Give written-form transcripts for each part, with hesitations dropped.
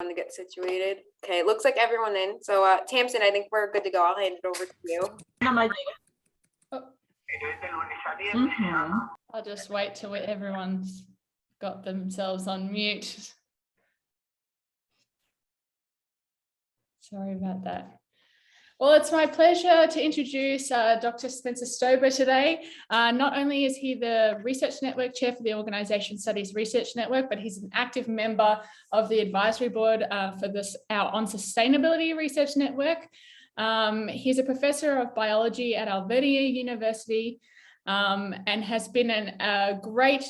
to get situated. Okay, it looks like everyone in. So Tamsin, I think we're good to go. I'll hand it over to you. I'll just wait till everyone's got themselves on mute. Sorry about that. Well, it's my pleasure to introduce Dr. Spencer Stober today. Not only is he the Research Network Chair for the Organisation Studies Research Network, but he's an active member of the advisory board for our On Sustainability Research Network. He's a professor of biology at Alvernia University and has been a great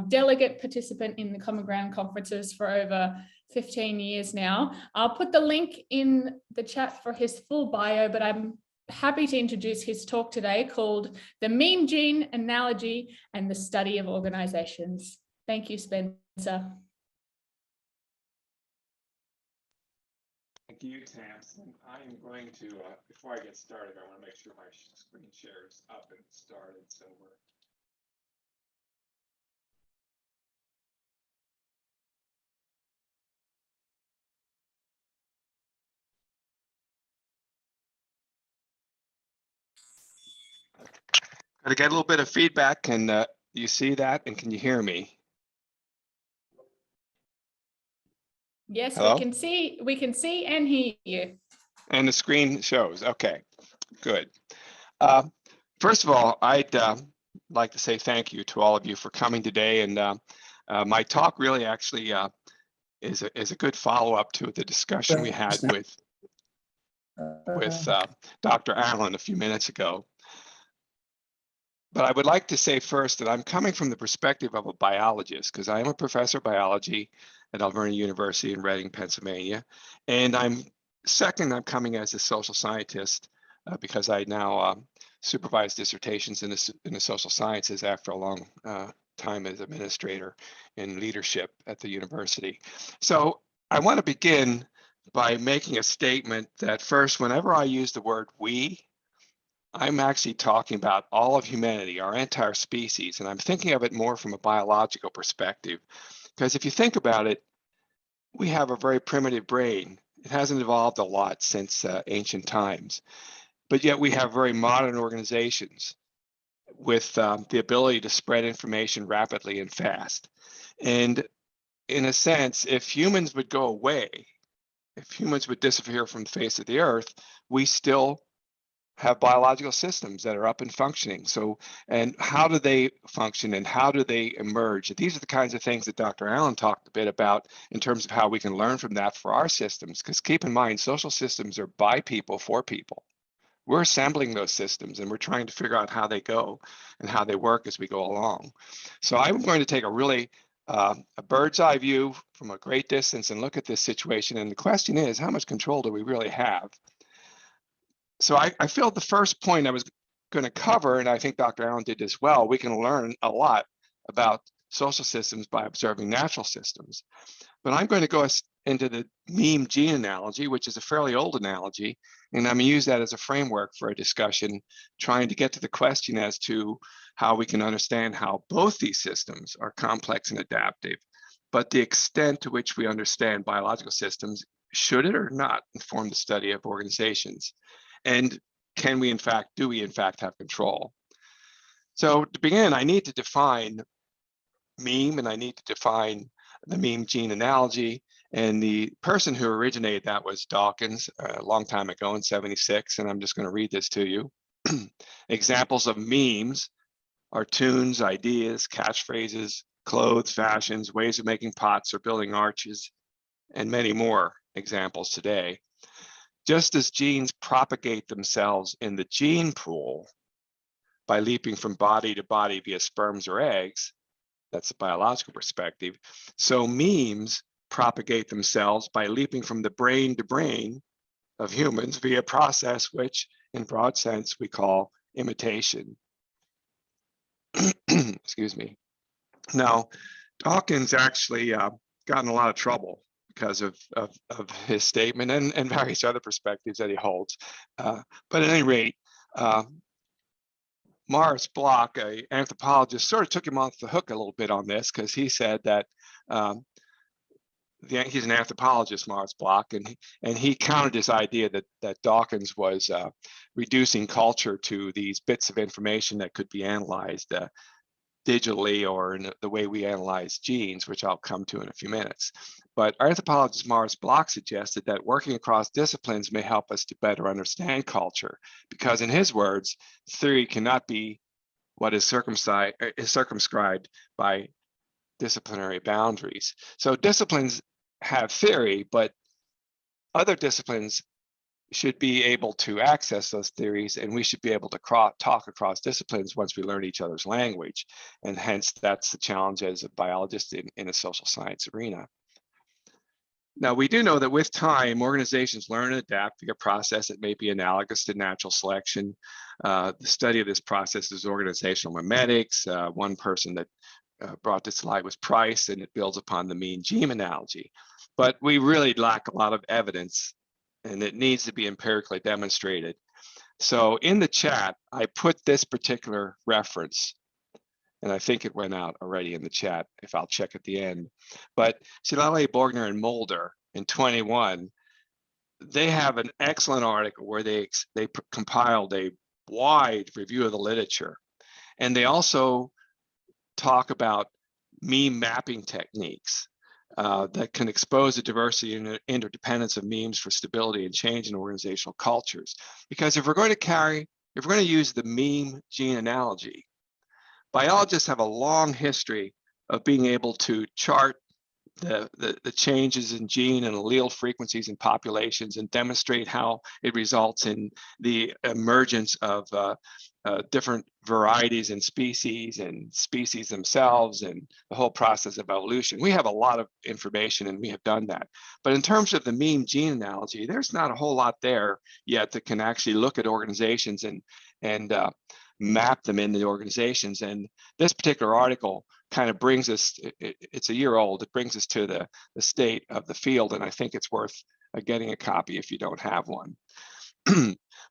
delegate participant in the Common Ground conferences for over 15 years now. I'll put the link in the chat for his full bio, but I'm happy to introduce his talk today called The Meme Gene Analogy and the Study of Organizations. Thank you, Spencer. Thank you, Tamsin. I am going to, before I get started, I want to make sure my screen share is up and started. So we're going to get a little bit of feedback. Can you see that? And can you hear me? Yes, Hello? we can see and hear you. And the screen shows. Okay, good. First of all, I'd like to say thank you to all of you for coming today. And my talk really actually is a good follow-up to the discussion we had with Dr. Allen a few minutes ago. But I would like to say first that I'm coming from the perspective of a biologist, because I am a professor of biology at Alvernia University in Reading, Pennsylvania. And I'm coming as a social scientist because I now supervise dissertations in the social sciences after a long time as administrator in leadership at the university. So I want to begin by making a statement that first, whenever I use the word we, I'm actually talking about all of humanity, our entire species, and I'm thinking of it more from a biological perspective. Because if you think about it, we have a very primitive brain. It hasn't evolved a lot since ancient times, but yet we have very modern organizations with the ability to spread information rapidly and fast. And in a sense, if humans would go away, if humans would disappear from the face of the earth, we still have biological systems that are up and functioning. So, and how do they function and how do they emerge? These are the kinds of things that Dr. Allen talked a bit about in terms of how we can learn from that for our systems. Because keep in mind, social systems are by people, for people. We're assembling those systems and we're trying to figure out how they go and how they work as we go along. So I'm going to take a really a bird's eye view from a great distance and look at this situation. And the question is, how much control do we really have? So I feel the first point I was going to cover, and I think Dr. Allen did as well, we can learn a lot about social systems by observing natural systems. But I'm going to go into the meme gene analogy, which is a fairly old analogy, and I'm going to use that as a framework for a discussion, trying to get to the question as to how we can understand how both these systems are complex and adaptive, but the extent to which we understand biological systems, should it or not inform the study of organizations? And do we in fact have control? So to begin, I need to define meme and I need to define the meme gene analogy. And the person who originated that was Dawkins a long time ago in '76. And I'm just going to read this to you. Examples of memes are tunes, ideas, catchphrases, clothes, fashions, ways of making pots or building arches, and many more examples today. Just as genes propagate themselves in the gene pool by leaping from body to body via sperms or eggs, that's a biological perspective, so memes propagate themselves by leaping from the brain to brain of humans via a process which, in broad sense, we call imitation. Excuse me. Now, Dawkins actually got in a lot of trouble because of his statement and various other perspectives that he holds. But at any rate, Morris Bloch, an anthropologist, sort of took him off the hook a little bit on this because he said that he's an anthropologist, Morris Bloch, and he countered this idea that Dawkins was reducing culture to these bits of information that could be analyzed digitally or in the way we analyze genes, which I'll come to in a few minutes. But our anthropologist Morris Bloch suggested that working across disciplines may help us to better understand culture, because in his words, theory cannot be what is circumscribed by disciplinary boundaries. So disciplines have theory, but other disciplines should be able to access those theories, and we should be able to talk across disciplines once we learn each other's language. And hence, that's the challenge as a biologist in a social science arena. Now, we do know that with time, organizations learn and adapt via a process that may be analogous to natural selection. The study of this process is organizational memetics. One person that brought this to light was Price, and it builds upon the mean gene analogy. But we really lack a lot of evidence, and it needs to be empirically demonstrated. So in the chat, I put this particular reference, and I think it went out already in the chat, if I'll check at the end. But Shilale, Borgner, and Mulder in 21, they have an excellent article where they compiled a wide review of the literature. And they also talk about meme mapping techniques that can expose the diversity and interdependence of memes for stability and change in organizational cultures. Because if we're going to use the meme gene analogy, biologists have a long history of being able to chart the changes in gene and allele frequencies in populations and demonstrate how it results in the emergence of different varieties and species themselves and the whole process of evolution. We have a lot of information and we have done that. But in terms of the meme gene analogy, there's not a whole lot there yet that can actually look at organizations and map them into the organizations. And this particular article kind of brings us, it's a year old, it brings us to the state of the field. And I think it's worth getting a copy if you don't have one.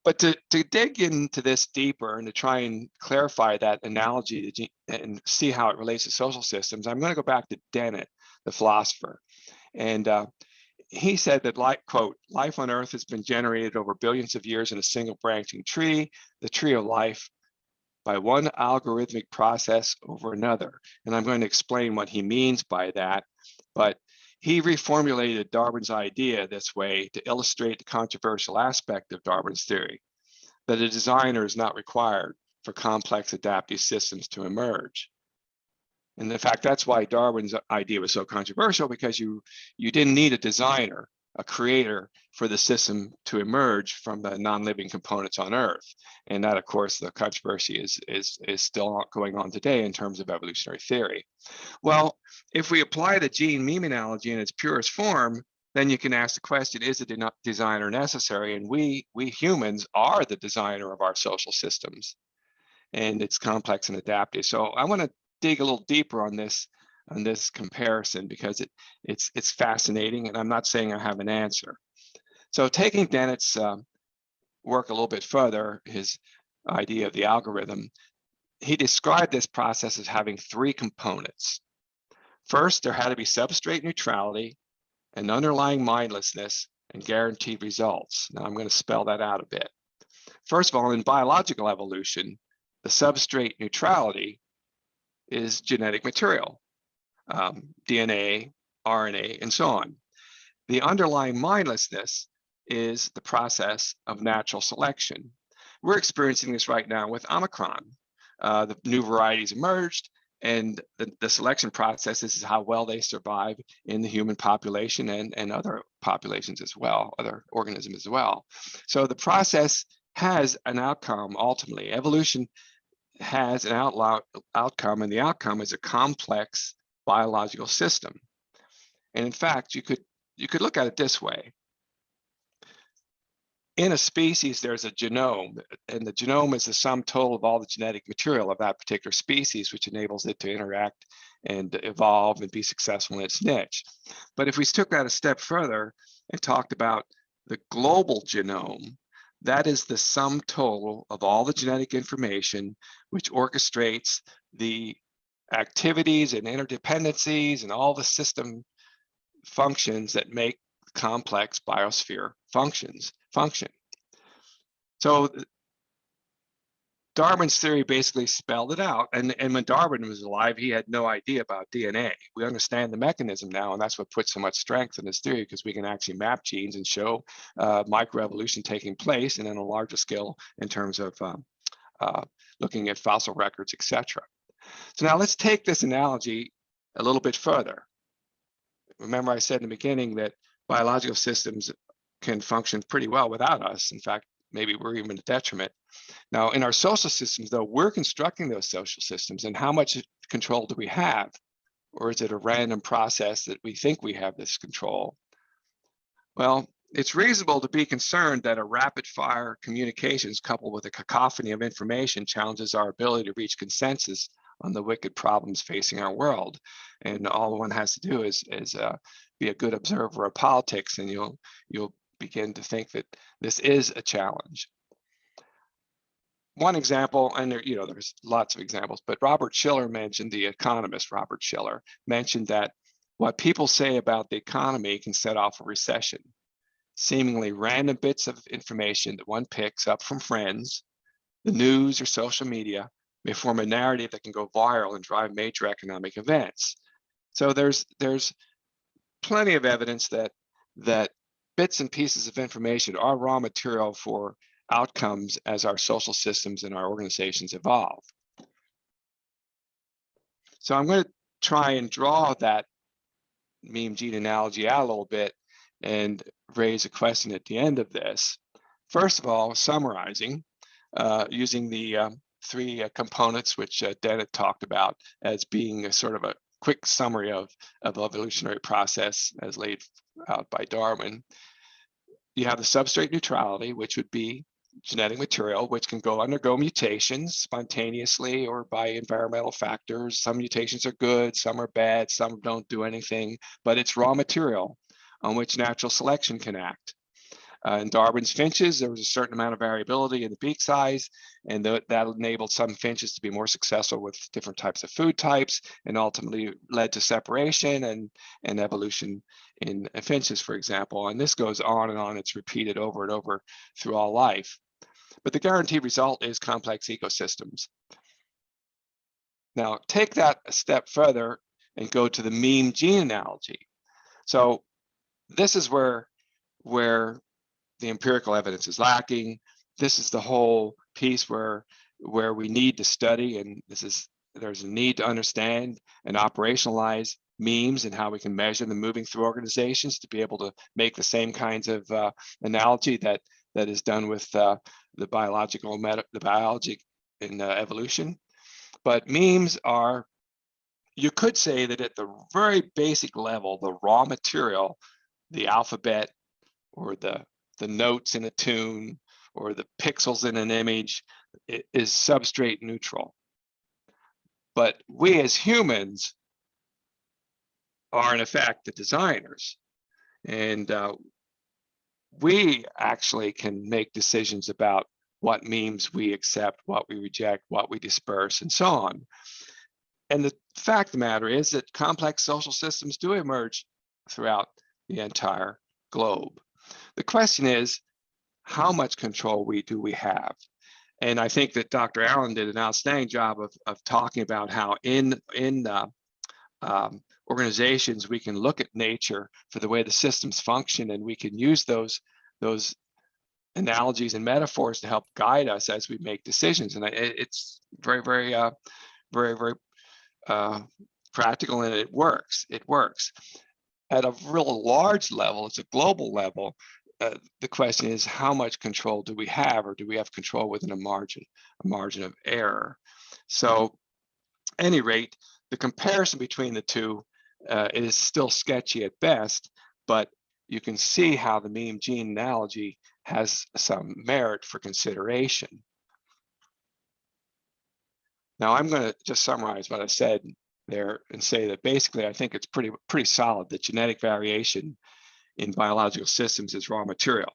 But to dig into this deeper and to try and clarify that analogy and see how it relates to social systems, I'm going to go back to Dennett, the philosopher. And he said that, quote, life on Earth has been generated over billions of years in a single branching tree, the tree of life, by one algorithmic process over another. And I'm going to explain what he means by that. But he reformulated Darwin's idea this way to illustrate the controversial aspect of Darwin's theory, that a designer is not required for complex adaptive systems to emerge. And in fact, that's why Darwin's idea was so controversial, because you didn't need a designer, a creator, for the system to emerge from the non-living components on Earth. And that, of course, the controversy is still going on today in terms of evolutionary theory. Well, if we apply the gene meme analogy in its purest form, then you can ask the question, is a designer necessary? And we humans are the designer of our social systems, and it's complex and adaptive. So I want to dig a little deeper on this comparison, because it's fascinating, and I'm not saying I have an answer. So taking Dennett's work a little bit further, his idea of the algorithm, he described this process as having three components. First, there had to be substrate neutrality, an underlying mindlessness, and guaranteed results. Now I'm going to spell that out a bit. First of all, in biological evolution, the substrate neutrality is genetic material, DNA, RNA, and so on. The underlying mindlessness is the process of natural selection. We're experiencing this right now with Omicron. The new varieties emerged, and the selection process, this is how well they survive in the human population and other populations as well, other organisms as well. So the process has an outcome ultimately. Evolution has an outcome, and the outcome is a complex biological system. And in fact, you could look at it this way. In a species, there's a genome, and the genome is the sum total of all the genetic material of that particular species, which enables it to interact and evolve and be successful in its niche. But if we took that a step further and talked about the global genome, that is the sum total of all the genetic information which orchestrates the activities and interdependencies and all the system functions that make complex biosphere function. So Darwin's theory basically spelled it out. And when Darwin was alive, he had no idea about DNA. We understand the mechanism now, and that's what puts so much strength in his theory, because we can actually map genes and show microevolution taking place, and on a larger scale in terms of looking at fossil records, etc. So now let's take this analogy a little bit further. Remember, I said in the beginning that biological systems can function pretty well without us. In fact, maybe we're even a detriment. Now, in our social systems, though, we're constructing those social systems, and how much control do we have? Or is it a random process that we think we have this control? Well, it's reasonable to be concerned that a rapid-fire communications coupled with a cacophony of information challenges our ability to reach consensus on the wicked problems facing our world. And all one has to do is be a good observer of politics, and you'll begin to think that this is a challenge. One example, and there's lots of examples, but Robert Shiller mentioned, the economist Robert Shiller mentioned that what people say about the economy can set off a recession. Seemingly random bits of information that one picks up from friends, the news, or social media may form a narrative that can go viral and drive major economic events. So there's plenty of evidence that bits and pieces of information are raw material for outcomes as our social systems and our organizations evolve. So I'm going to try and draw that meme gene analogy out a little bit and raise a question at the end of this. First of all, summarizing using the three components which Dennett talked about as being a sort of a quick summary of evolutionary process as laid out by Darwin. You have the substrate neutrality, which would be genetic material, which can undergo mutations spontaneously or by environmental factors. Some mutations are good, some are bad, some don't do anything, but it's raw material on which natural selection can act. In Darwin's finches, there was a certain amount of variability in the beak size, and that enabled some finches to be more successful with different types of food types, and ultimately led to separation and evolution in finches, for example. And this goes on and on. It's repeated over and over through all life. But the guaranteed result is complex ecosystems. Now, take that a step further and go to the meme gene analogy. So this is where the empirical evidence is lacking. This is the whole piece where we need to study, and there's a need to understand and operationalize memes and how we can measure them moving through organizations to be able to make the same kinds of analogy that is done with the biology in evolution. But memes are, you could say that at the very basic level, the raw material, the alphabet or the notes in a tune or the pixels in an image is substrate neutral. But we as humans are in effect the designers, and we actually can make decisions about what memes we accept, what we reject, what we disperse, and so on. And the fact of the matter is that complex social systems do emerge throughout the entire globe. The question is, how much control do we have? And I think that Dr. Allen did an outstanding job of talking about how in organizations we can look at nature for the way the systems function, and we can use those analogies and metaphors to help guide us as we make decisions. And it's very, very, very practical, and it works. It works. At a real large level, it's a global level. The question is, how much control do we have, or do we have control within a margin of error? So, at any rate, the comparison between the two is still sketchy at best, but you can see how the meme gene analogy has some merit for consideration. Now, I'm going to just summarize what I said there and say that basically I think it's pretty solid that genetic variation in biological systems is raw material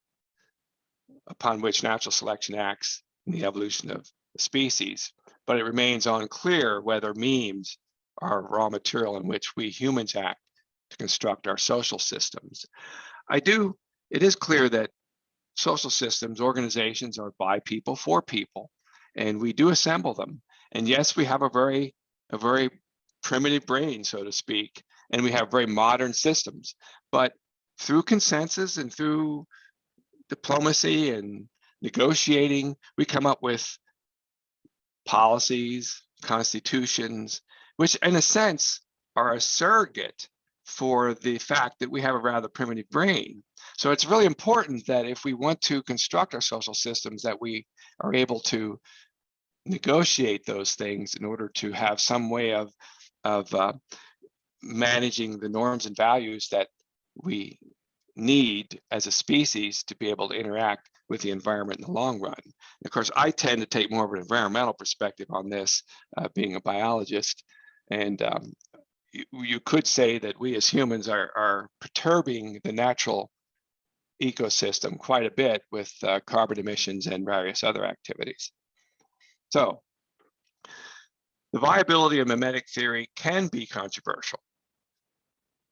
upon which natural selection acts in the evolution of the species, but it remains unclear whether memes are raw material in which we humans act to construct our social systems. It is clear that social systems, organizations are by people, for people, and we do assemble them. And yes, we have a very primitive brain, so to speak, and we have very modern systems, but through consensus and through diplomacy and negotiating, we come up with policies, constitutions, which in a sense are a surrogate for the fact that we have a rather primitive brain. So it's really important that if we want to construct our social systems, that we are able to negotiate those things in order to have some way of managing the norms and values that we need as a species to be able to interact with the environment in the long run. And of course, I tend to take more of an environmental perspective on this, being a biologist. And you could say that we as humans are perturbing the natural ecosystem quite a bit with carbon emissions and various other activities. So the viability of mimetic theory can be controversial,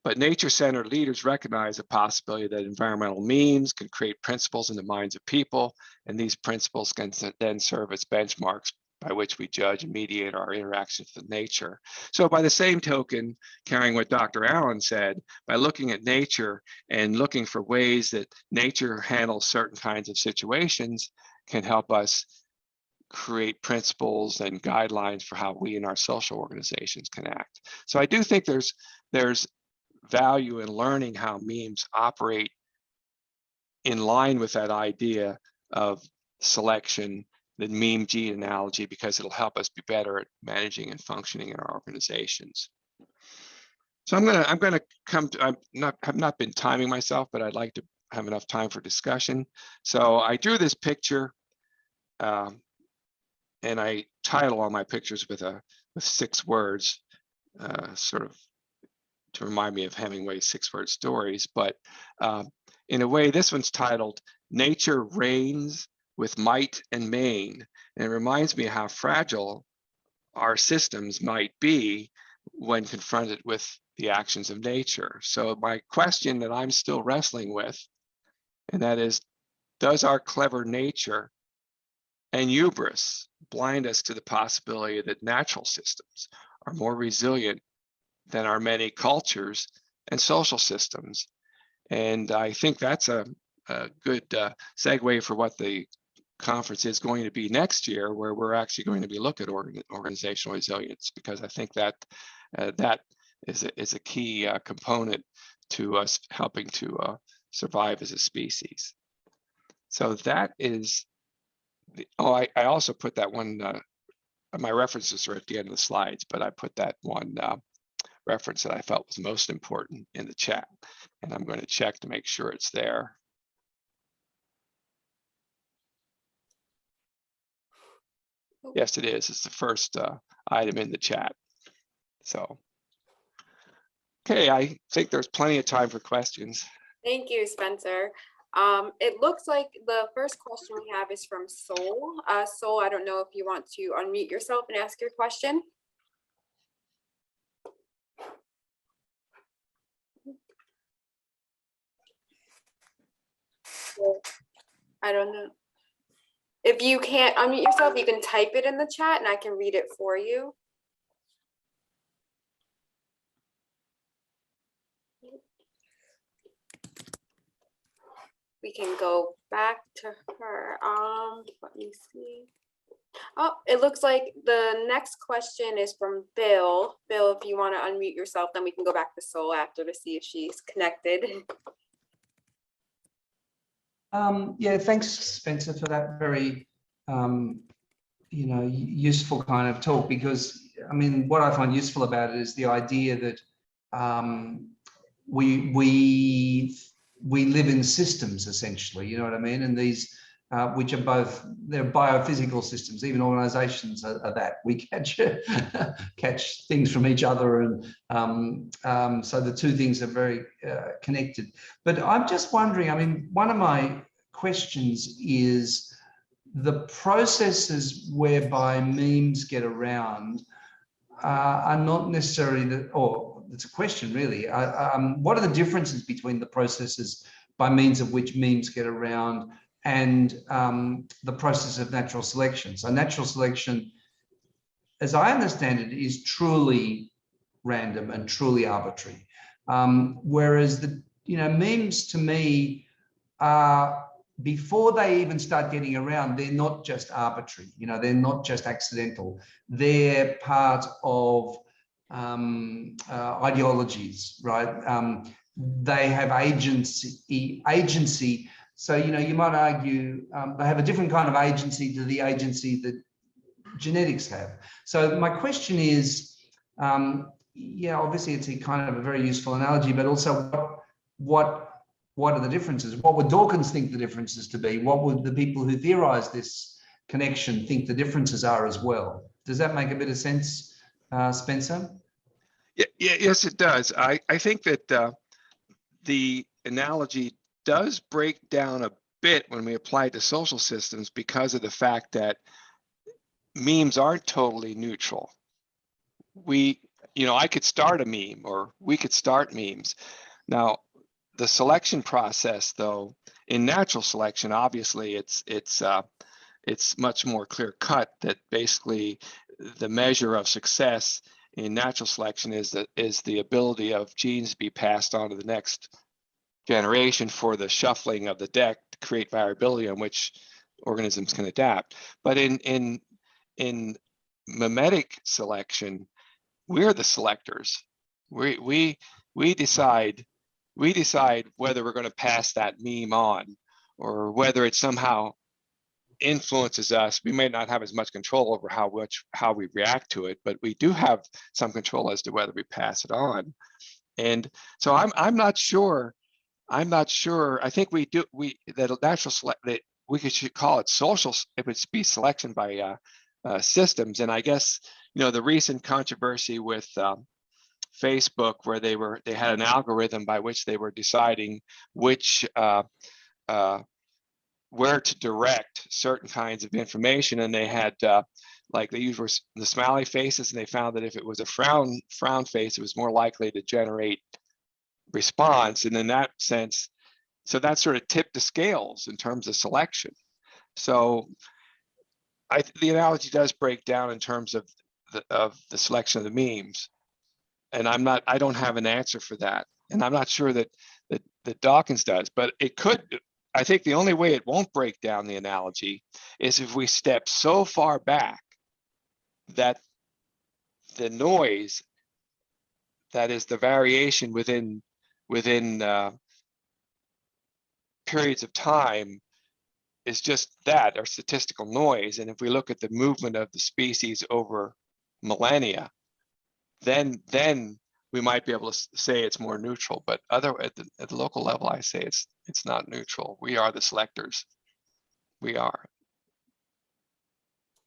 but nature-centered leaders recognize the possibility that environmental memes can create principles in the minds of people, and these principles can then serve as benchmarks by which we judge and mediate our interactions with nature. So by the same token, carrying what Dr. Allen said, by looking at nature and looking for ways that nature handles certain kinds of situations can help us create principles and guidelines for how we in our social organizations can act. So I do think there's value in learning how memes operate in line with that idea of selection, the meme gene analogy, because it'll help us be better at managing and functioning in our organizations. So I'm gonna come to, I've not been timing myself, but I'd like to have enough time for discussion. So I drew this picture, and I title all my pictures with 6 words, sort of to remind me of Hemingway's 6-word stories. But in a way, this one's titled "Nature Reigns with Might and Main." And it reminds me how fragile our systems might be when confronted with the actions of nature. So my question that I'm still wrestling with, and that is, does our clever nature and hubris blind us to the possibility that natural systems are more resilient than our many cultures and social systems? And I think that's a good segue for what the conference is going to be next year, where we're actually going to be looking at organizational resilience, because I think that that is a key component to us helping to survive as a species. So that is I also put that one, my references are at the end of the slides, but I put that one reference that I felt was most important in the chat, and I'm going to check to make sure it's there. Yes, it is. It's the first item in the chat. So, okay, I think there's plenty of time for questions. Thank you, Spencer. It looks like the first question we have is from Sol. Sol, I don't know if you want to unmute yourself and ask your question. I don't know. If you can't unmute yourself, you can type it in the chat and I can read it for you. We can go back to her. Let me see. Oh, it looks like the next question is from Bill. Bill, if you want to unmute yourself, then we can go back to Sol after to see if she's connected. Yeah, thanks, Spencer, for that very, useful kind of talk, because, I mean, what I find useful about it is the idea that we live in systems, essentially, you know what I mean? And these, which are both, they're biophysical systems. Even organizations are that. We catch things from each other, and so the two things are very connected. But I'm just wondering, I mean, one of my questions is the processes whereby memes get around. are not necessarily that, or it's a question really. What are the differences between the processes by means of which memes get around and the process of natural selection? So natural selection, as I understand it, is truly random and truly arbitrary. Whereas the memes to me are, before they even start getting around, they're not just arbitrary. They're not just accidental. They're part of ideologies, right? They have agency. So you might argue they have a different kind of agency to the agency that genetics have. So my question is, obviously it's a kind of a very useful analogy, but also what are the differences? What would Dawkins think the differences to be? What would the people who theorize this connection think the differences are as well? Does that make a bit of sense, Spencer? Yes, it does. I think that the analogy does break down a bit when we apply it to social systems, because of the fact that memes aren't totally neutral. I could start a meme, or we could start memes. Now, the selection process, though, in natural selection, obviously it's much more clear cut that basically the measure of success in natural selection is the ability of genes to be passed on to the next generation for the shuffling of the deck to create variability on which organisms can adapt. But in mimetic selection, we're the selectors. We decide whether we're going to pass that meme on, or whether it somehow influences us. We may not have as much control over how we react to it, but we do have some control as to whether we pass it on. And so I'm not sure. I think that natural select, that we should call it social. It would be selection by systems. And I guess the recent controversy with Facebook, where they had an algorithm by which they were deciding which where to direct certain kinds of information, and they had like they used the smiley faces, and they found that if it was a frown face, it was more likely to generate response. And in that sense, so that sort of tipped the scales in terms of selection. So the analogy does break down in terms of the selection of the memes. And I don't have an answer for that. And I'm not sure that Dawkins does, but it could. I think the only way it won't break down the analogy is if we step so far back that the noise, that is the variation within periods of time, is just that, or statistical noise. And if we look at the movement of the species over millennia, then we might be able to say it's more neutral. But at the local level, I say it's not neutral. We are the selectors. We are.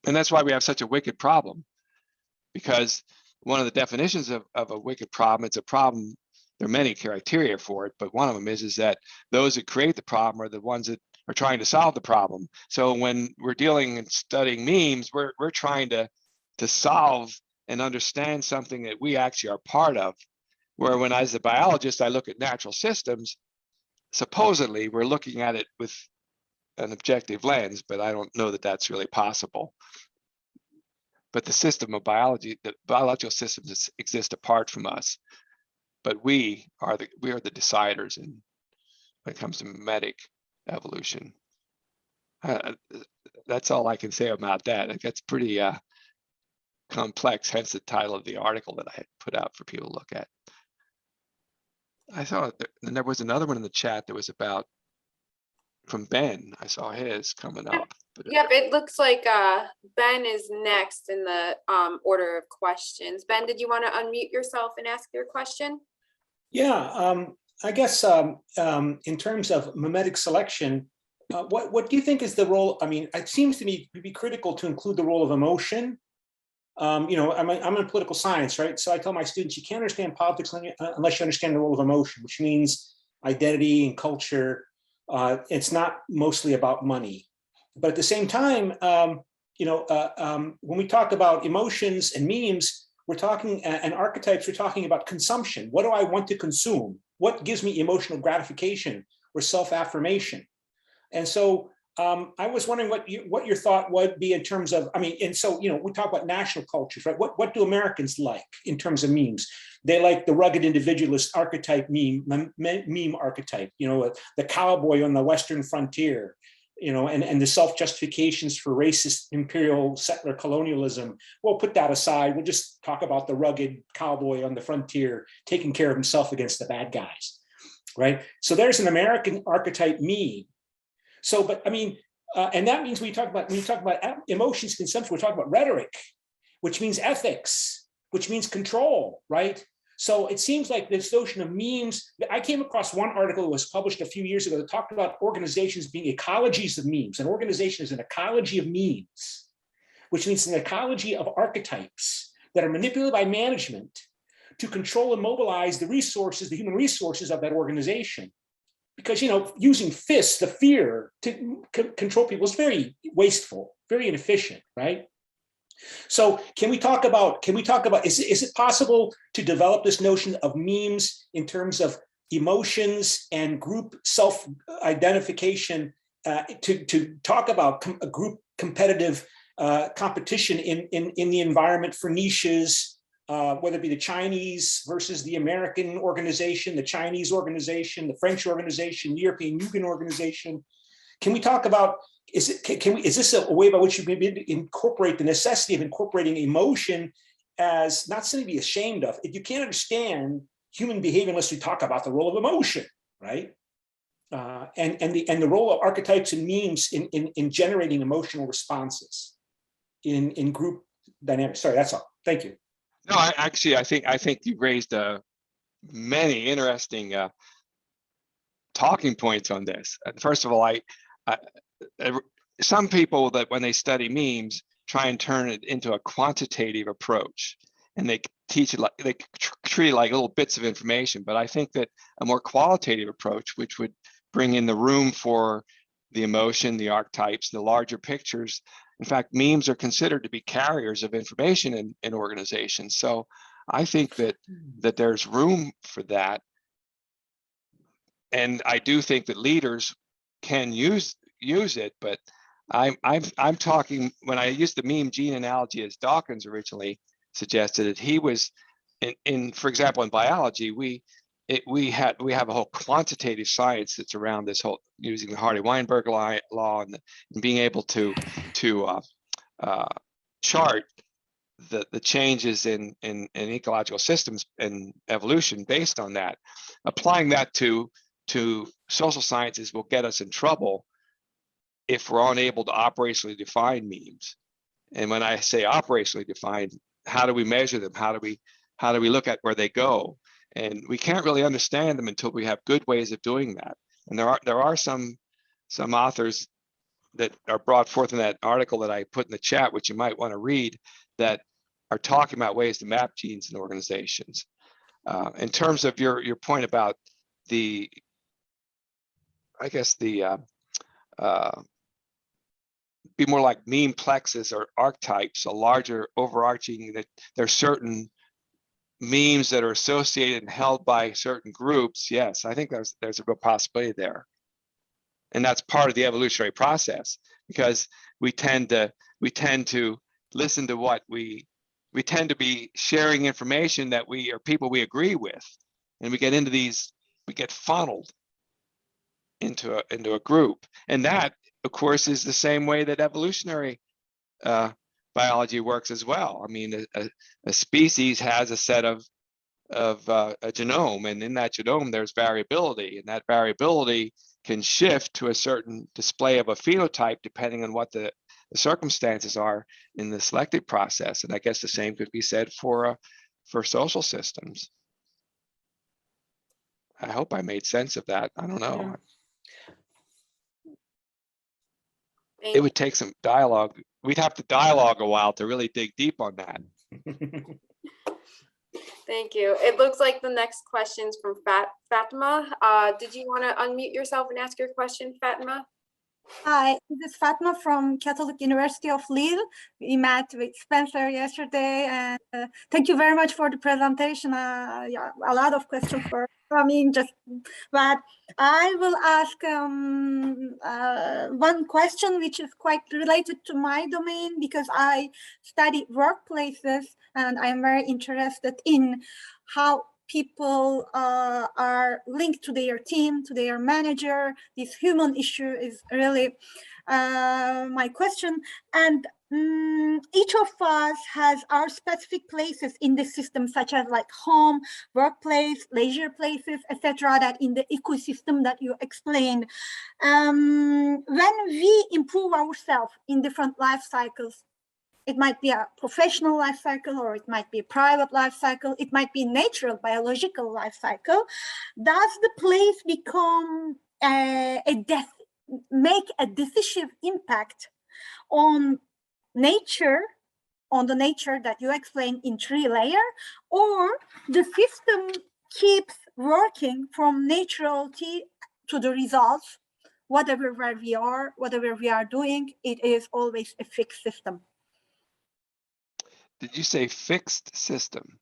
And that's why we have such a wicked problem, because one of the definitions of a wicked problem, it's a problem. There are many criteria for it, but one of them is that those that create the problem are the ones that are trying to solve the problem. So when we're dealing and studying memes, we're trying to solve and understand something that we actually are part of. Where when as a biologist, I look at natural systems, supposedly we're looking at it with an objective lens, but I don't know that that's really possible. But the system of biology, the biological systems exist apart from us. But we are the deciders when it comes to mimetic evolution. That's all I can say about that. That's pretty complex, hence the title of the article that I had put out for people to look at. I saw, and there was another one in the chat that was about, from Ben. I saw his coming up. But Yep, it looks like Ben is next in the order of questions. Ben, did you want to unmute yourself and ask your question? Yeah, I guess in terms of mimetic selection, what do you think is the role? I mean, it seems to me to be critical to include the role of emotion. I'm in political science, right? So I tell my students, you can't understand politics unless you understand the role of emotion, which means identity and culture. It's not mostly about money. But at the same time, when we talk about emotions and memes, we're talking, and archetypes, we're talking about consumption. What do I want to consume? What gives me emotional gratification or self-affirmation? And so I was wondering what your thought would be in terms of, I mean, and so, you know, we talk about national cultures, right? What do Americans like in terms of memes? They like the rugged individualist archetype meme archetype, you know, the cowboy on the Western frontier, you know, and the self-justifications for racist imperial settler colonialism. We'll put that aside. We'll just talk about the rugged cowboy on the frontier taking care of himself against the bad guys, right? So there's an American archetype meme. So, but I mean, and that means when you talk about emotions, consumption, we're talking about rhetoric, which means ethics, which means control, right? So it seems like this notion of memes, I came across one article that was published a few years ago that talked about organizations being ecologies of memes. An organization is an ecology of memes, which means an ecology of archetypes that are manipulated by management to control and mobilize the resources, the human resources of that organization. Because, you know, using fists, the fear to control people is very wasteful, very inefficient, right? So can we talk about, is it possible to develop this notion of memes in terms of emotions and group self-identification to talk about a group competitive competition in the environment for niches, whether it be the Chinese versus the American organization, the Chinese organization, the French organization, the European Union organization? Can we talk about, is this a way by which you maybe incorporate the necessity of incorporating emotion as not something to be ashamed of? If you can't understand human behavior unless we talk about the role of emotion, right? And the role of archetypes and memes in generating emotional responses in group dynamics. Sorry, that's all. Thank you. No, I think you raised many interesting talking points on this. First of all, some people that when they study memes try and turn it into a quantitative approach, and they teach it like they treat it like little bits of information. But I think that a more qualitative approach, which would bring in the room for the emotion, the archetypes, the larger pictures. In fact, memes are considered to be carriers of information in organizations. So I think that there's room for that. And I do think that leaders can use it, but I'm talking, when I used the meme gene analogy as Dawkins originally suggested it, he was in for example, in biology, we have a whole quantitative science that's around this whole using the Hardy-Weinberg law and being able to chart the changes in ecological systems and evolution based on that. Applying that to social sciences will get us in trouble if we're unable to operationally define memes. And when I say operationally defined, how do we measure them? How do we look at where they go? And we can't really understand them until we have good ways of doing that. And there are some authors that are brought forth in that article that I put in the chat, which you might want to read, that are talking about ways to map genes in organizations. In terms of your point about the be more like meme plexes or archetypes, a larger overarching, that there's certain memes that are associated and held by certain groups. Yes, I think there's a real possibility there. And that's part of the evolutionary process, because we tend to listen to what we tend to be sharing information that we are people we agree with. And we get funneled into a group. And that, of course, is the same way that evolutionary biology works as well. I mean, a species has a set of a genome, and in that genome there's variability, and that variability can shift to a certain display of a phenotype depending on what the circumstances are in the selective process. And I guess the same could be said for social systems. I hope I made sense of that. I don't know. Yeah. It would take some dialogue. We'd have to dialogue a while to really dig deep on that. Thank you. It looks like the next question's from Fatima. Did you want to unmute yourself and ask your question, Fatima? Hi, this is Fatma from Catholic University of Lille. We met with Spencer yesterday, and thank you very much for the presentation. Yeah, a lot of questions were coming, but I will ask one question which is quite related to my domain, because I study workplaces and I'm very interested in how people are linked to their team, to their manager. This human issue is really my question. And each of us has our specific places in the system, such as like home, workplace, leisure places, etc., that in the ecosystem that you explained. When we improve ourselves in different life cycles, it might be a professional life cycle, or it might be a private life cycle. It might be natural, biological life cycle. Does the place become make a decisive impact on nature, on the nature that you explained in 3 layers, or the system keeps working from naturality to the results, whatever where we are, whatever we are doing, it is always a fixed system? Did you say fixed system?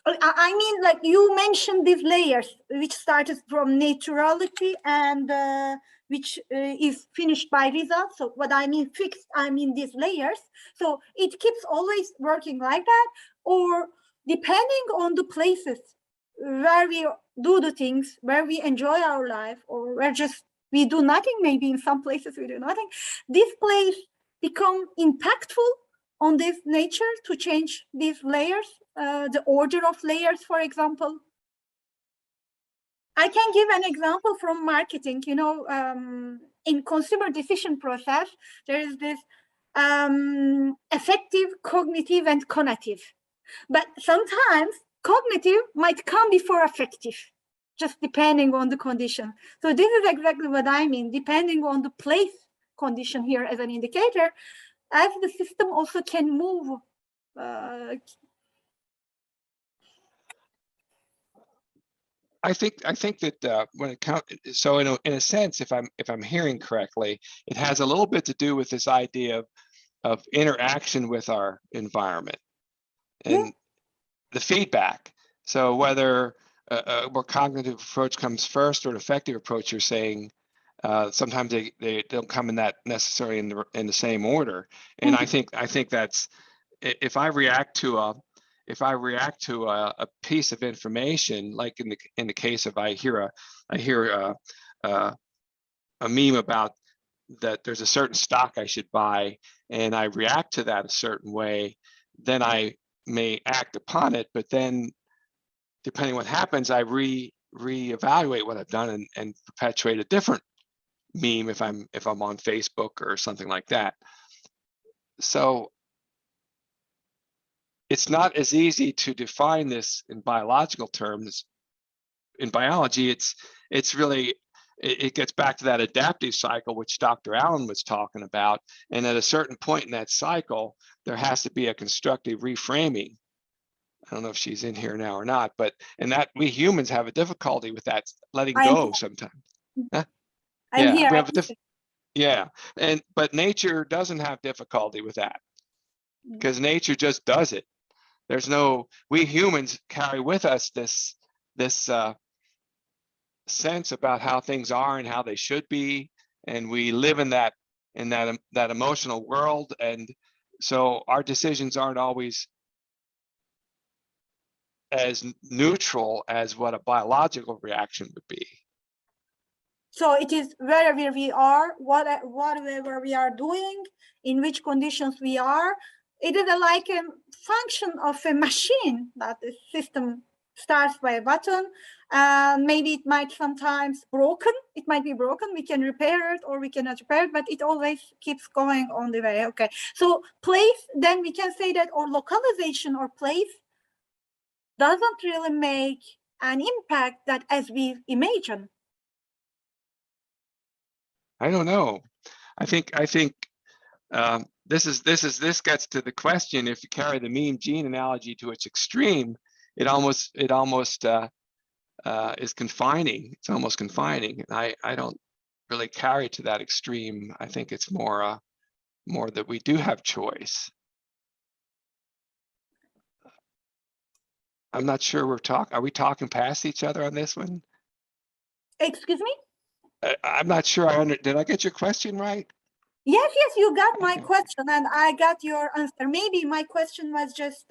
I mean, like you mentioned these layers, which started from naturality and which is finished by results. So what I mean fixed, I mean these layers. So it keeps always working like that, or depending on the places where we do the things, where we enjoy our life, or where just we do nothing. Maybe in some places we do nothing. This place become impactful on this nature to change these layers, the order of layers, for example. I can give an example from marketing. You know, in consumer decision process, there is this affective, cognitive, and conative. But sometimes cognitive might come before affective, just depending on the condition. So this is exactly what I mean, depending on the place condition here as an indicator, as the system also can move. I think that when it comes, so in a sense, if I'm hearing correctly, it has a little bit to do with this idea of interaction with our environment and the feedback. So whether a more cognitive approach comes first or an effective approach, you're saying sometimes they don't come in that necessarily in the same order. And I think that's, if I react to a piece of information, like in the case of I hear a meme about that there's a certain stock I should buy, and I react to that a certain way, then I may act upon it, but then depending what happens, I reevaluate what I've done and perpetuate a different meme if I'm on Facebook or something like that. So it's not as easy to define this in biological terms. In biology, it's really, it gets back to that adaptive cycle, which Dr. Allen was talking about. And at a certain point in that cycle, there has to be a constructive reframing. I don't know if she's in here now or not, but and that we humans have a difficulty with that, letting go sometimes. Huh? I'm Yeah, here. we have yeah, but nature doesn't have difficulty with that, because nature just does it. There's no, we humans carry with us this sense about how things are and how they should be, and we live in that emotional world, and so our decisions aren't always as neutral as what a biological reaction would be. So it is wherever we are, whatever we are doing, in which conditions we are. It is like a function of a machine that the system starts by a button. Maybe it might sometimes broken. It might be broken. We can repair it or we cannot repair it, but it always keeps going on the way. Okay. So place, then we can say that, or localization or place doesn't really make an impact that as we imagine. I don't know. I think this gets to the question: if you carry the meme gene analogy to its extreme, it almost is confining. It's almost confining. I don't really carry to that extreme. I think it's more more that we do have choice. I'm not sure are we talking past each other on this one? Excuse me? I'm not sure did I get your question right? Yes, yes, you got my Okay. question and I got your answer. Maybe my question was just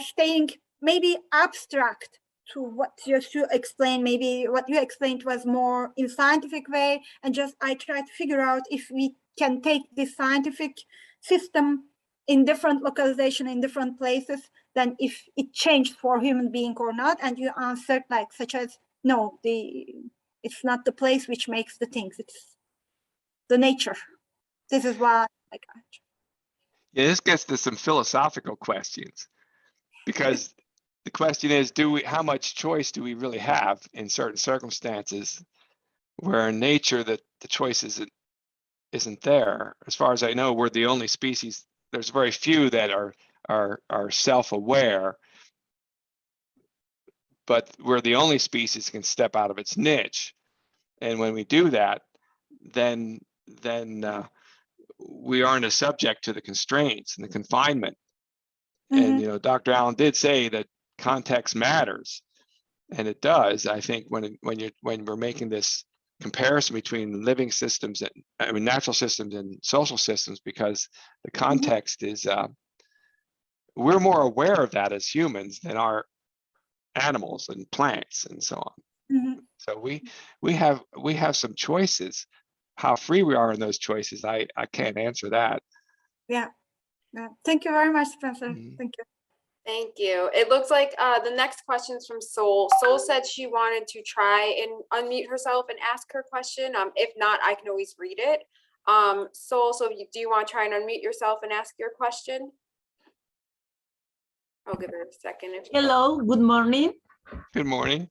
staying maybe abstract to what you explained. Maybe what you explained was more in scientific way, and just I try to figure out if we can take this scientific system in different localization in different places, then if it changed for human being or not. And you answered like such as no, it's not the place which makes the things, it's the nature. This is why I got. Yeah, this gets to some philosophical questions, because the question is, how much choice do we really have in certain circumstances where in nature that the choice isn't there? As far as I know, we're the only species. There's very few that are self-aware, but we're the only species that can step out of its niche. And when we do that, then we aren't as subject to the constraints and the confinement. And you know, Dr. Allen did say that context matters, and it does. I think when we're making this comparison between living systems and natural systems and social systems, because the context is we're more aware of that as humans than are animals and plants and so on. So we have some choices. How free we are in those choices, I can't answer that. Yeah. Thank you very much, Spencer. Thank you. Thank you. It looks like the next question is from Sol. Sol said she wanted to try and unmute herself and ask her question. If not, I can always read it. Sol, do you want to try and unmute yourself and ask your question? I'll give her a second. Hello, good morning. Good morning.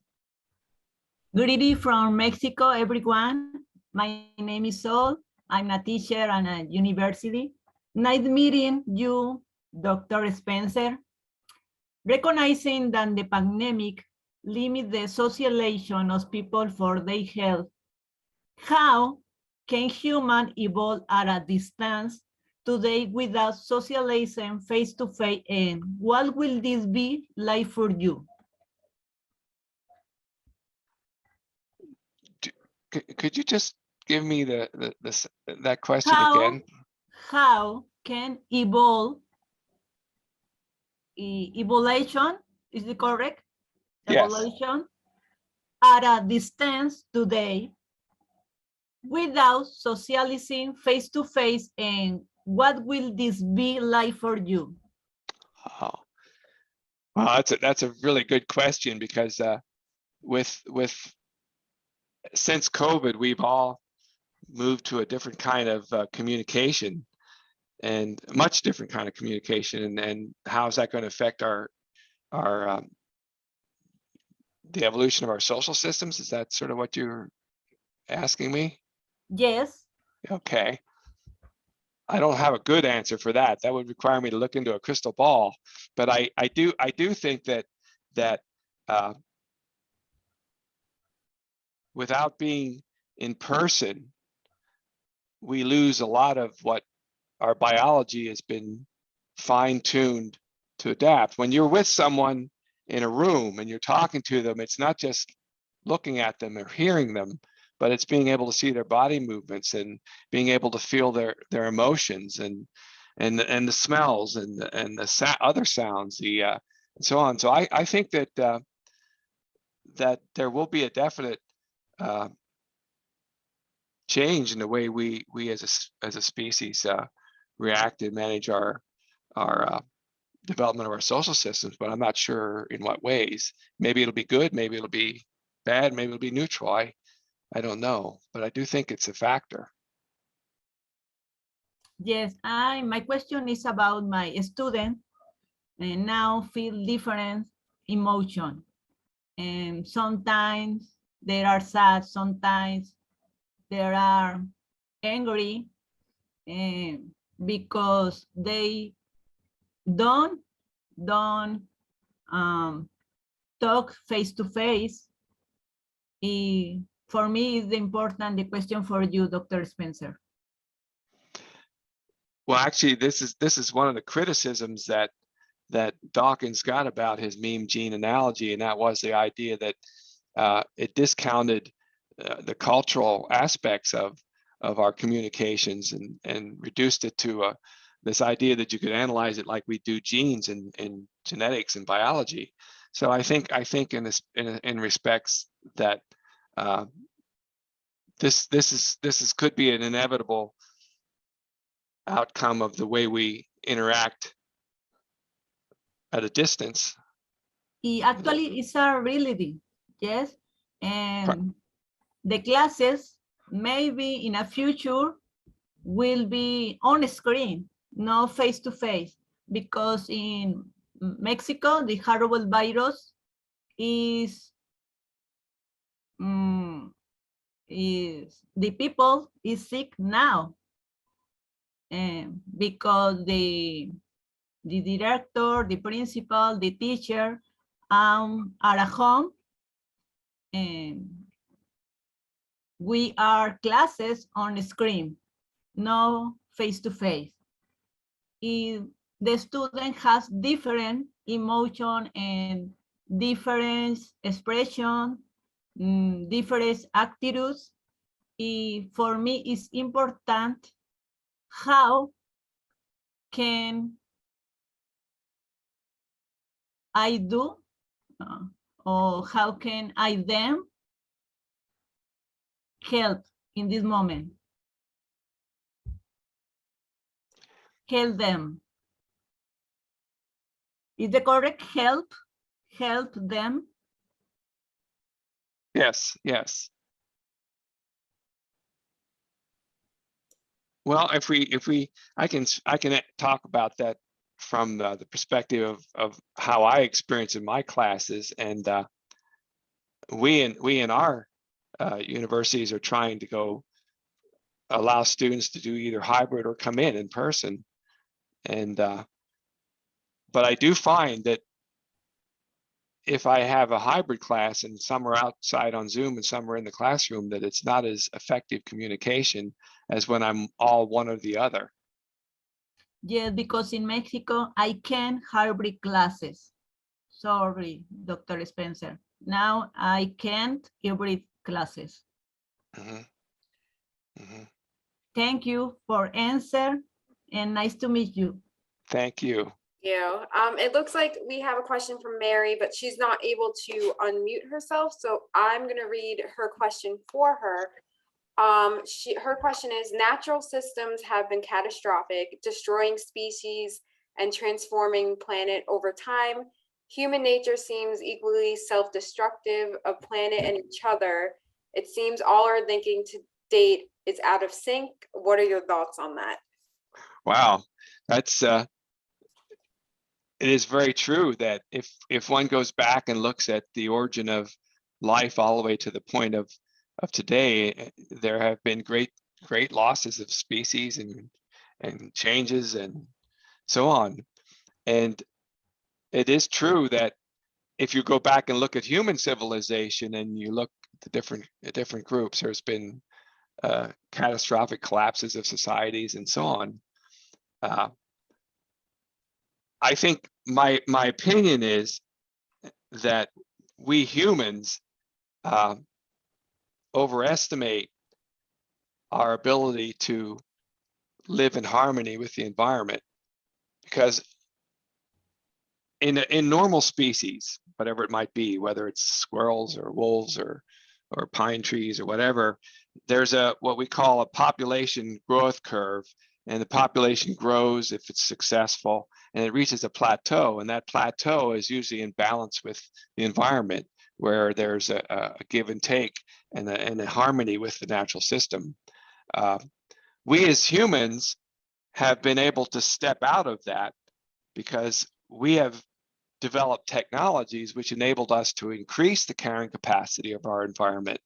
Good evening from Mexico, everyone. My name is Sol. I'm a teacher at a university. Nice meeting you, Dr. Spencer. Recognizing that the pandemic limits the socialization of people for their health, how can humans evolve at a distance today without socializing face-to-face, and what will this be like for you? Could you just give me that question again? How can evolution, is it correct? Yes. Evolution at a distance today without socializing face-to-face, and what will this be like for you? Oh, well, that's a really good question, because since COVID, we've all moved to a different kind of communication, and a much different kind of communication. And how is that going to affect the evolution of our social systems? Is that sort of what you're asking me? Yes. Okay. I don't have a good answer for that. That would require me to look into a crystal ball. But I do think that without being in person, we lose a lot of what our biology has been fine-tuned to adapt. When you're with someone in a room and you're talking to them, it's not just looking at them or hearing them, but it's being able to see their body movements and being able to feel their emotions and the smells and the other sounds, and so on. So I think that that there will be a definite change in the way we as a species react and manage our development of our social systems, but I'm not sure in what ways. Maybe it'll be good, maybe it'll be bad, maybe it'll be neutral. I don't know, but I do think it's a factor. Yes, my question is about my student, and now feel different emotion. And sometimes they are sad, sometimes they are angry, and because they don't talk face to face. for me is the important the question for you, Dr. Spencer. Well, actually, this is one of the criticisms that Dawkins got about his meme gene analogy, and that was the idea that it discounted the cultural aspects of our communications and reduced it to this idea that you could analyze it like we do genes in genetics and biology. So I think in respects that this could be an inevitable outcome of the way we interact at a distance. Actually, it's a reality, yes. And the classes maybe in a future will be on screen, no face-to-face, because in Mexico, the horrible virus is the people is sick now. Because the director, the principal, the teacher are at home, and we are classes on the screen, no face-to-face. If the student has different emotion and different expression, different attitudes, for me it's important how can I do or how can I them help in this moment? Help them. Is the correct help them? Yes, yes. Well, I can talk about that from the perspective of how I experience in my classes, and we in our universities are trying to go allow students to do either hybrid or come in person, and but I do find that if I have a hybrid class and some are outside on Zoom and some are in the classroom, that it's not as effective communication as when I'm all one or the other. Yes, because in Mexico, I can hybrid classes. Sorry, Dr. Spencer. Now I can't hybrid classes. Thank you for answer and nice to meet you. Thank you. It looks like we have a question from Mary, but she's not able to unmute herself. So I'm going to read her question for her. Her question is, natural systems have been catastrophic, destroying species and transforming planet over time. Human nature seems equally self-destructive of planet and each other. It seems all our thinking to date is out of sync. What are your thoughts on that? Wow, that's it is very true that if one goes back and looks at the origin of life all the way to the point of today, there have been great losses of species and changes and so on. And it is true that if you go back and look at human civilization and you look at the different groups, there's been catastrophic collapses of societies and so on. I think my opinion is that we humans overestimate our ability to live in harmony with the environment, because in normal species, whatever it might be, whether it's squirrels or wolves or pine trees or whatever, there's what we call a population growth curve, and the population grows if it's successful, and it reaches a plateau, and that plateau is usually in balance with the environment, where there's a give and take and a harmony with the natural system. We as humans have been able to step out of that because we have developed technologies which enabled us to increase the carrying capacity of our environment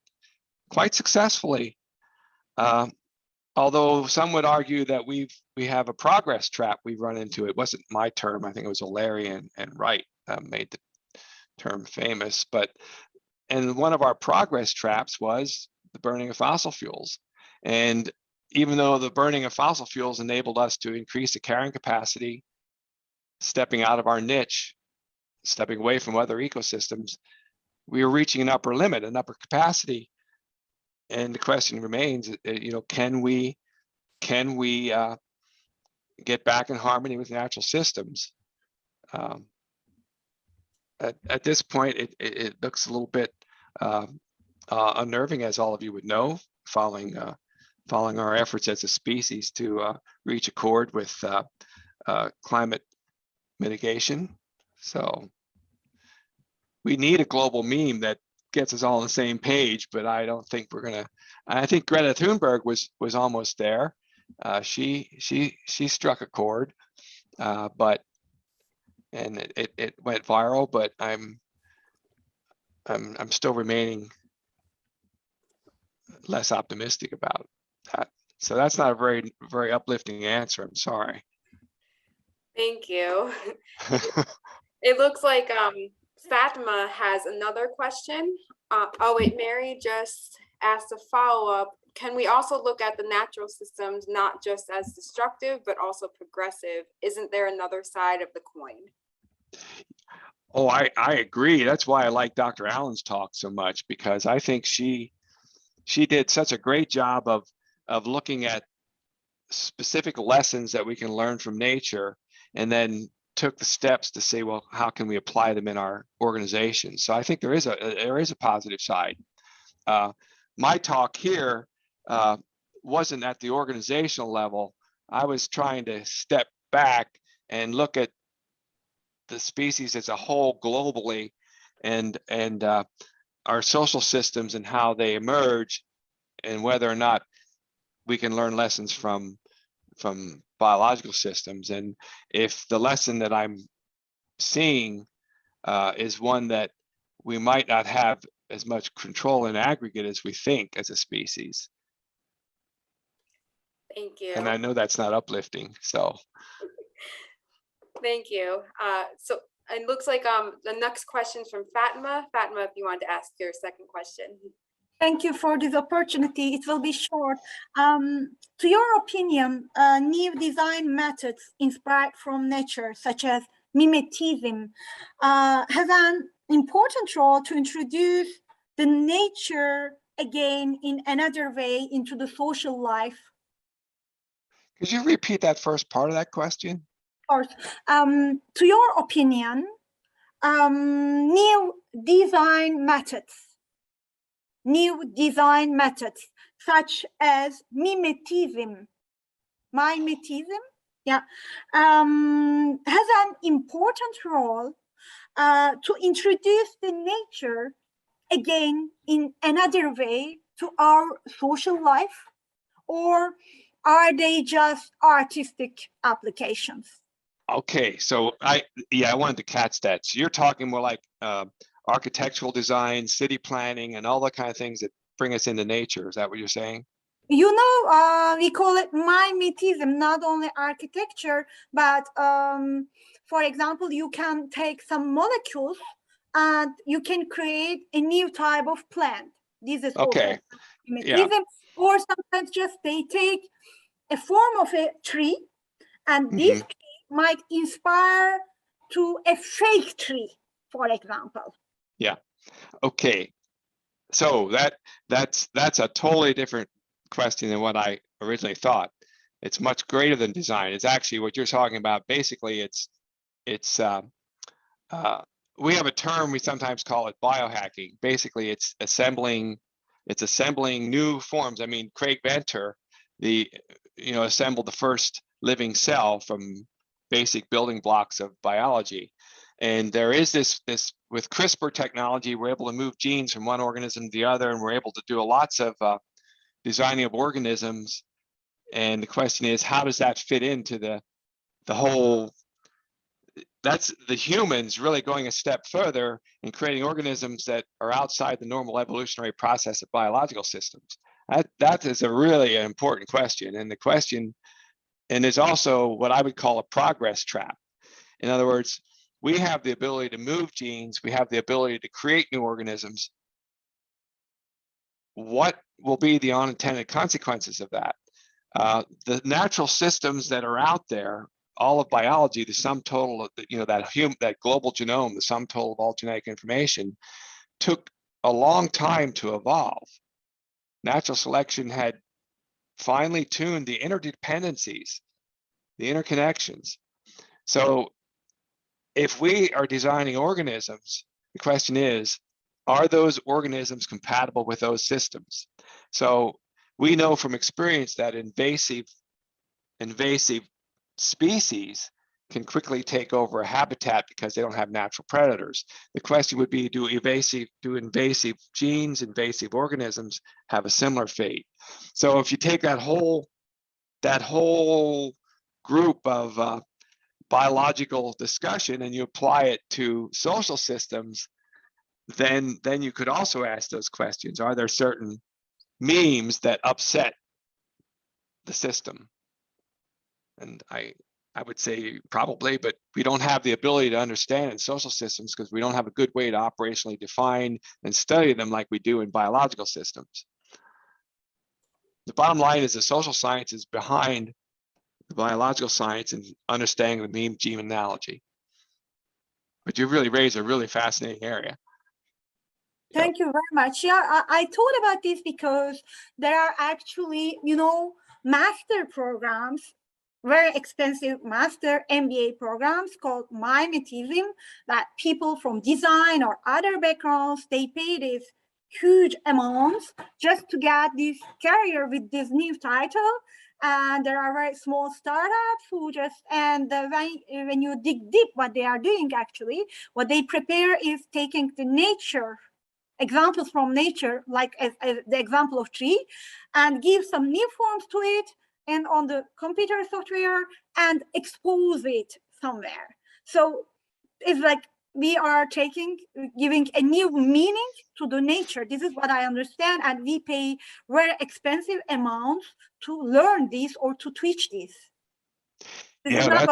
quite successfully. Although some would argue that we have a progress trap we've run into. It wasn't my term. I think it was O'Leary and Wright made the term famous. And one of our progress traps was the burning of fossil fuels. And even though the burning of fossil fuels enabled us to increase the carrying capacity, stepping out of our niche, stepping away from other ecosystems, we are reaching an upper limit, an upper capacity. And the question remains, can we get back in harmony with natural systems? At this point, it looks a little bit unnerving, as all of you would know, following our efforts as a species to reach accord with climate mitigation. So we need a global meme that gets us all on the same page, but I don't think we're gonna. I think Greta Thunberg was almost there. She struck a chord, but it went viral. But I'm still remaining less optimistic about that. So that's not a very uplifting answer. I'm sorry. Thank you. It looks like Fatima has another question. Oh wait, Mary just asked a follow-up. Can we also look at the natural systems not just as destructive, but also progressive? Isn't there another side of the coin? Oh, I agree. That's why I like Dr. Allen's talk so much, because I think she did such a great job of looking at specific lessons that we can learn from nature, and then took the steps to say, well, how can we apply them in our organization? So I think there is a positive side. My talk here wasn't at the organizational level. I was trying to step back and look at the species as a whole globally, and our social systems and how they emerge, and whether or not we can learn lessons from biological systems. And if the lesson that I'm seeing is one that we might not have as much control in aggregate as we think as a species. Thank you. And I know that's not uplifting, so. Thank you. So it looks like the next question is from Fatima. Fatima, if you want to ask your second question. Thank you for this opportunity. It will be short. To your opinion, new design methods inspired from nature, such as mimetism, has an important role to introduce the nature again in another way into the social life? Could you repeat that first part of that question? Of course. To your opinion, new design methods such as mimetism, yeah, has an important role to introduce the nature again in another way to our social life, or are they just artistic applications? Okay, so I wanted to catch that. So you're talking more like architectural design, city planning, and all the kind of things that bring us into nature. Is that what you're saying? You know, we call it mimetism, not only architecture, but for example, you can take some molecules and you can create a new type of plant. This is okay. Mimetism. Yeah. Or sometimes just they take a form of a tree, and this tree might inspire to a fake tree, for example. Yeah. Okay. So that's a totally different question than what I originally thought. It's much greater than design. It's actually what you're talking about. Basically, it's we have a term we sometimes call it biohacking. Basically, it's assembling new forms. I mean, Craig Venter, assembled the first living cell from basic building blocks of biology. And there is this with CRISPR technology, we're able to move genes from one organism to the other, and we're able to do lots of designing of organisms. And the question is, how does that fit into the whole? That's the humans really going a step further in creating organisms that are outside the normal evolutionary process of biological systems. That is a really important question. And there's also what I would call a progress trap. In other words, we have the ability to move genes, we have the ability to create new organisms. what will be the unintended consequences of that? The natural systems that are out there, all of biology, the sum total of that global genome, the sum total of all genetic information, took a long time to evolve. Natural selection had finely tuned the interdependencies, the interconnections. So if we are designing organisms, the question is, are those organisms compatible with those systems? So we know from experience that invasive species can quickly take over a habitat because they don't have natural predators. The question would be, do invasive genes, invasive organisms have a similar fate? So if you take that whole group of biological discussion and you apply it to social systems, then you could also ask those questions. Are there certain memes that upset the system? And I would say probably, but we don't have the ability to understand in social systems because we don't have a good way to operationally define and study them like we do in biological systems. The bottom line is the social science is behind the biological science and understanding the meme gene analogy. But you really raised a really fascinating area. Thank you very much. Yeah, I thought about this because there are actually, master programs, very expensive master MBA programs called mimetism, that people from design or other backgrounds, they pay these huge amounts just to get this career with this new title. And there are very small startups who just, and when you dig deep what they are doing, actually, what they prepare is taking the nature examples from nature, like as the example of tree, and give some new forms to it and on the computer software and expose it somewhere. So it's like we are giving a new meaning to the nature. This is what I understand. And we pay very expensive amounts to learn this or to teach this. This is not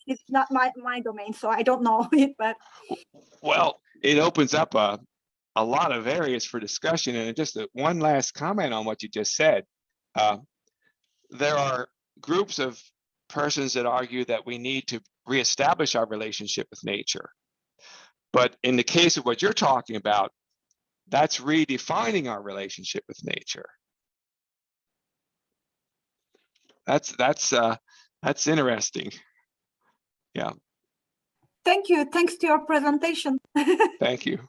it's not my domain, so I don't know it, but. Well, it opens up a lot of areas for discussion. And just one last comment on what you just said. There are groups of persons that argue that we need to reestablish our relationship with nature. But in the case of what you're talking about, that's redefining our relationship with nature. That's interesting. Yeah. Thank you. Thanks to your presentation. Thank you.